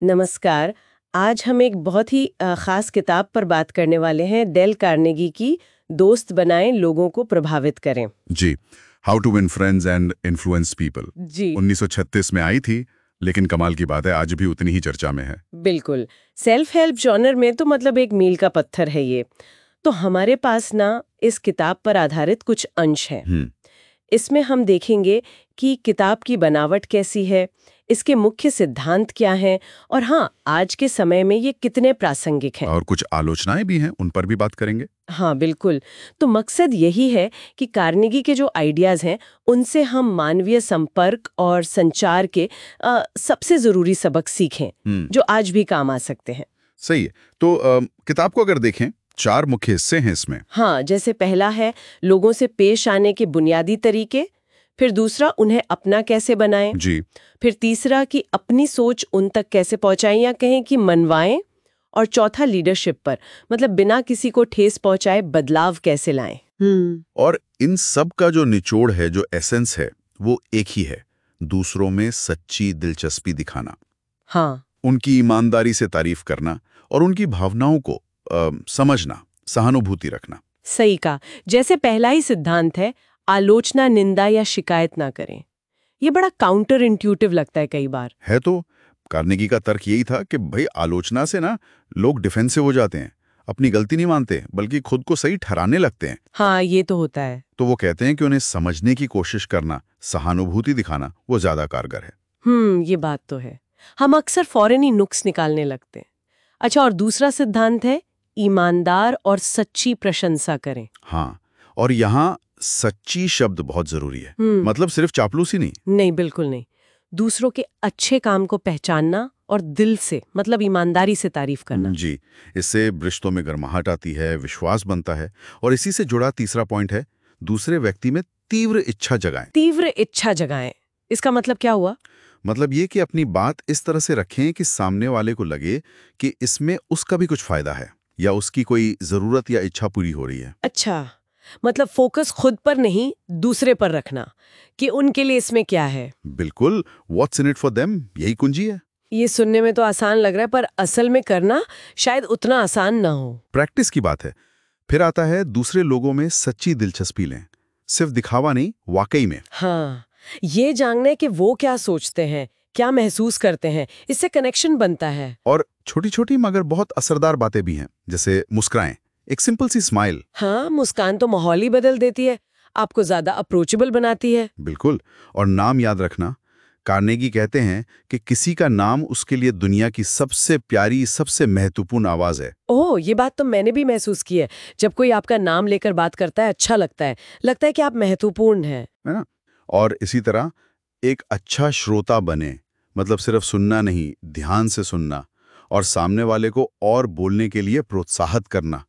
नमस्कार। आज हम एक बहुत ही खास किताब पर बात करने वाले हैं, डेल कार्नेगी की दोस्त बनाएं लोगों को प्रभावित करें। जी, how to win friends and influence people. जी 1936 में आई थी, लेकिन कमाल की बात है आज भी उतनी ही चर्चा में है। बिल्कुल। सेल्फ हेल्प जॉनर में तो मतलब एक मील का पत्थर है ये। तो हमारे पास ना इस किताब पर आधारित कुछ अंश हैं। इसमें हम देखेंगे कि किताब की बनावट कैसी है, इसके मुख्य सिद्धांत क्या हैं और हाँ, आज के समय में ये कितने प्रासंगिक हैं। और कुछ आलोचनाएं भी हैं, उन पर भी बात करेंगे। हाँ बिल्कुल। तो मकसद यही है कि कार्नेगी के जो आइडियाज हैं उनसे हम मानवीय संपर्क और संचार के सबसे जरूरी सबक सीखें जो आज भी काम आ सकते हैं। सही है। तो किताब को अगर देखें, 4 मुख्य हिस्से हैं इसमें। हाँ, जैसे पहला है लोगों से पेश आने के बुनियादी तरीके, फिर दूसरा उन्हें अपना कैसे बनाएं, जी, फिर तीसरा कि अपनी सोच उन तक कैसे पहुंचाएं या कहें कि मनवाएं, और चौथा लीडरशिप पर, मतलब बिना किसी को ठेस पहुंचाए बदलाव कैसे लाएं। और इन सब का जो निचोड़ है, जो एसेंस है, वो एक ही है, दूसरों में सच्ची दिलचस्पी दिखाना। हाँ उनकी ईमानदारी से तारीफ करना और उनकी भावनाओं को समझना, सहानुभूति रखना। सही कहा। जैसे पहला ही सिद्धांत है, आलोचना, निंदा या शिकायत ना करें। ये बड़ा काउंटर इंट्यूटिव लगता है कई बार। है तो कार्नेगी का तर्क यही था कि भाई आलोचना से ना लोग डिफेंसिव हो जाते हैं, अपनी गलती नहीं मानते बल्कि खुद को सही ठहराने लगते हैं। हाँ, ये तो होता है। तो वो कहते हैं कि उन्हें समझने की कोशिश करना, सहानुभूति दिखाना, वो ज्यादा कारगर है। ये बात तो है। हम अक्सर फौरन ही नुक्स निकालने लगते हैं। अच्छा, और दूसरा सिद्धांत है ईमानदार और सच्ची प्रशंसा करें। हाँ, और यहाँ सच्ची शब्द बहुत जरूरी है। मतलब सिर्फ चापलूसी नहीं। नहीं, बिल्कुल नहीं। दूसरों के अच्छे काम को पहचानना और दिल से, मतलब ईमानदारी से तारीफ करना। जी, इससे रिश्तों में गर्माहट आती है, विश्वास बनता है। और इसी से जुड़ा तीसरा पॉइंट है, दूसरे व्यक्ति में तीव्र इच्छा जगाएं। तीव्र इच्छा जगाएं, इसका मतलब क्या हुआ? मतलब ये कि अपनी बात इस तरह से रखें कि सामने वाले को लगे कि इसमें उसका भी कुछ फायदा है या उसकी कोई जरूरत या इच्छा पूरी हो रही है। अच्छा, मतलब फोकस खुद पर नहीं, दूसरे पर रखना कि उनके लिए इसमें क्या है। बिल्कुल, what's in it for them, यही कुंजी है। ये सुनने में तो आसान लग रहा है, पर असल में करना शायद उतना आसान ना हो। प्रैक्टिस की बात है। फिर आता है दूसरे लोगों में सच्ची दिलचस्पी लें, सिर्फ दिखावा नहीं, वाकई में। हाँ, ये जानना है कि वो क्या सोचते हैं, क्या महसूस करते हैं, इससे कनेक्शन बनता है। और छोटी छोटी मगर बहुत असरदार बातें भी हैं, जैसे मुस्कुराएं, एक सिंपल सी स्माइल। हाँ, मुस्कान तो माहौल ही बदल देती है, आपको ज्यादा अप्रोचेबल बनाती है। बिल्कुल। और नाम याद रखना, कार्नेगी कहते हैं कि किसी का नाम उसके लिए दुनिया की सबसे प्यारी, सबसे महत्वपूर्ण आवाज है। ओह, ये बात तो मैंने भी महसूस की है। जब कोई आपका नाम लेकर बात करता है, अच्छा लगता है कि आप महत्वपूर्ण हैं। है ना? और इसी तरह एक अच्छा श्रोता बने, मतलब सिर्फ सुनना नहीं, ध्यान से सुनना और सामने वाले को और बोलने के लिए प्रोत्साहित करना।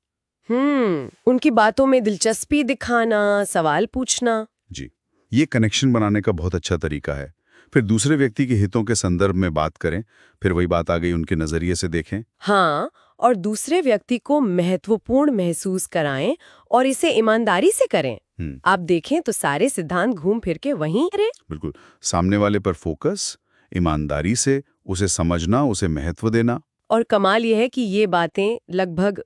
उनकी बातों में दिलचस्पी दिखाना, सवाल पूछना। जी, ये कनेक्शन बनाने का बहुत अच्छा तरीका है। फिर दूसरे व्यक्ति के हितों के संदर्भ में बात करें, फिर वही बात आ गई, उनके नजरिए से देखें। हाँ, और दूसरे व्यक्ति को महत्वपूर्ण महसूस कराएं और इसे ईमानदारी से करें। आप देखें तो सारे सिद्धांत घूम फिर के वहीं रहे। बिल्कुल, सामने वाले पर फोकस, ईमानदारी से उसे समझना, उसे महत्व देना। और कमाल यह है कि ये बातें लगभग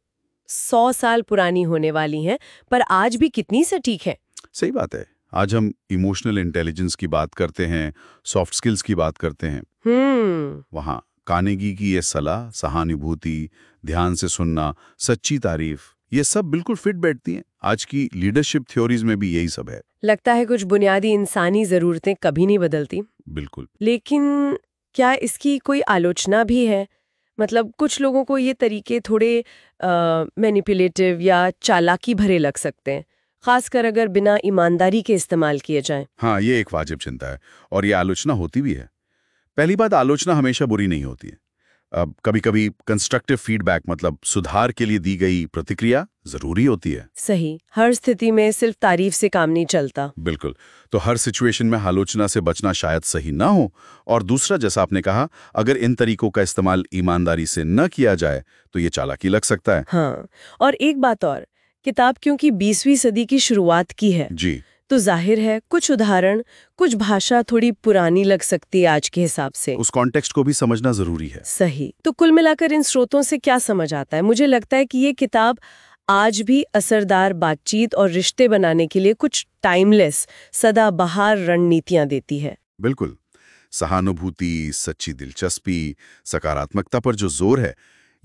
100 साल पुरानी होने वाली हैं, पर आज भी कितनी सटीक है। सही बात है। आज हम इमोशनल इंटेलिजेंस की बात करते हैं, सॉफ्ट स्किल्स की बात करते हैं। वहाँ कार्नेगी की ये सलाह, सहानुभूति, ध्यान से सुनना, सच्ची तारीफ, ये सब बिल्कुल फिट बैठती हैं। आज की लीडरशिप थ्योरीज में भी यही सब है। लगता है कुछ बुनियादी इंसानी जरूरतें कभी नहीं बदलती। बिल्कुल। लेकिन क्या इसकी कोई आलोचना भी है? मतलब कुछ लोगों को ये तरीके थोड़े मैनिपुलेटिव या चालाकी भरे लग सकते हैं, खासकर अगर बिना ईमानदारी के इस्तेमाल किए जाएं। हाँ, ये एक वाजिब चिंता है और ये आलोचना होती भी है। पहली बात, आलोचना हमेशा बुरी नहीं होती है। कभी कभी कंस्ट्रक्टिव फीडबैक, मतलब सुधार के लिए दी गई प्रतिक्रिया, जरूरी होती है। सही, हर स्थिति में सिर्फ तारीफ से काम नहीं चलता। बिल्कुल। तो हर सिचुएशन में आलोचना से बचना शायद सही ना हो। और दूसरा, जैसा आपने कहा, अगर इन तरीकों का इस्तेमाल ईमानदारी से न किया जाए तो ये चालाकी लग सकता है। हाँ, और एक बात और, किताब क्योंकि 20वीं सदी की शुरुआत की है, जी, तो जाहिर है कुछ उदाहरण, कुछ भाषा थोड़ी पुरानी लग सकती है आज के हिसाब से। उस कॉन्टेक्स्ट को भी समझना जरूरी है। सही। तो कुल मिलाकर इन स्रोतों से क्या समझ आता है? मुझे लगता है कि ये किताब आज भी असरदार बातचीत और रिश्ते बनाने के लिए कुछ टाइमलेस, सदाबहार रणनीतियां देती है। बिल्कुल। सहानुभूति, सच्ची दिलचस्पी, सकारात्मकता पर जो जोर है,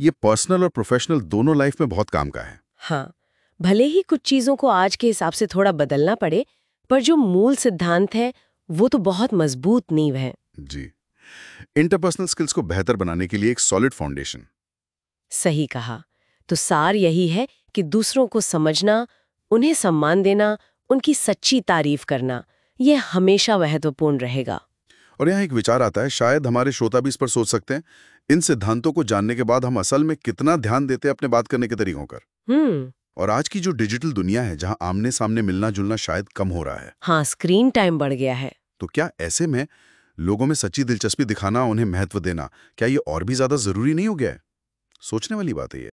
ये पर्सनल और प्रोफेशनल दोनों लाइफ में बहुत काम का है। हाँ, भले ही कुछ चीजों को आज के हिसाब से थोड़ा बदलना पड़े, पर जो मूल सिद्धांत है वो तो बहुत मजबूत नींव है। जी। इंटरपर्सनल स्किल्स को बेहतर बनाने के लिए एक सॉलिड फाउंडेशन। सही कहा। तो सार यही है कि दूसरों को समझना, उन्हें सम्मान देना, उनकी सच्ची तारीफ करना, ये हमेशा महत्वपूर्ण रहेगा। और यहाँ एक विचार आता है, शायद हमारे श्रोता भी इस पर सोच सकते हैं, इन सिद्धांतों को जानने के बाद हम असल में कितना ध्यान देते हैं अपने बात करने के तरीकों पर। और आज की जो डिजिटल दुनिया है, जहां आमने सामने मिलना जुलना शायद कम हो रहा है। हाँ, स्क्रीन टाइम बढ़ गया है। तो क्या ऐसे में लोगों में सच्ची दिलचस्पी दिखाना, उन्हें महत्व देना, क्या ये और भी ज्यादा जरूरी नहीं हो गया है? सोचने वाली बात है ये।